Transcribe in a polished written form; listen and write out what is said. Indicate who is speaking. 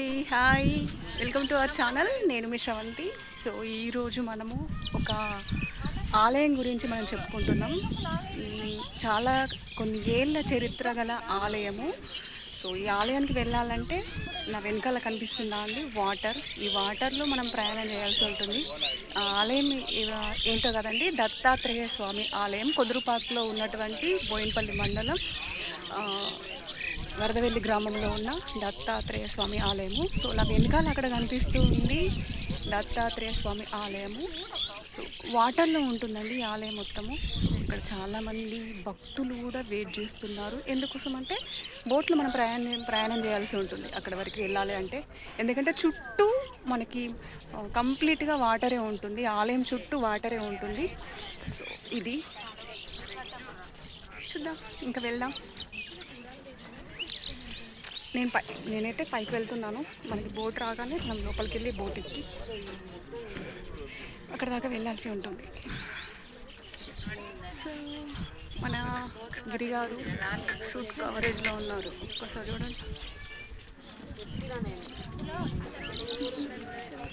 Speaker 1: అండి. Hi, welcome to our channel. నేను మీ Sravanthi. So ఈరోజు మనము ఒక ఆలయం గురించి మనం చెప్పుకుంటున్నాం. చాలా కొన్ని ఏళ్ళ చరిత్ర గల ఆలయము. సో ఈ ఆలయానికి వెళ్ళాలంటే నా వెనకాల కనిపిస్తుందా అండి వాటర్. ఈ వాటర్లో మనం ప్రయాణం చేయాల్సి ఉంటుంది. ఆ ఆలయం ఏంటో కదండి, దత్తాత్రేయ స్వామి ఆలయం, కొదురుపాకులో ఉన్నటువంటి బోయినపల్లి మండలం వరదవెల్లి గ్రామంలో ఉన్న దత్తాత్రేయ స్వామి ఆలయము. సో నా వెనకాల అక్కడ కనిపిస్తూ ఉంది దత్తాత్రేయ స్వామి ఆలయము. సో వాటర్లో ఉంటుందండి ఈ ఆలయం మొత్తము. సో ఇక్కడ చాలామంది భక్తులు కూడా వెయిట్ చేస్తున్నారు. ఎందుకోసం అంటే బోట్లో మనం ప్రయాణం చేయాల్సి ఉంటుంది అక్కడ వరకు వెళ్ళాలి అంటే. ఎందుకంటే చుట్టూ మనకి కంప్లీట్గా వాటరే ఉంటుంది, ఆలయం చుట్టూ వాటరే ఉంటుంది. సో ఇది చూద్దాం, ఇంకా వెళ్దాం. నేనైతే పైకి వెళ్తున్నాను. మనకి బోట్ రాగానే మనం లోపలికి వెళ్ళి బోట్ ఎక్కి అక్కడ దాకా వెళ్ళాల్సి ఉంటుంది. సో మన గిరి గారు షూట్ కవరేజ్లో ఉన్నారు. ఒక్కసారి చూడండి.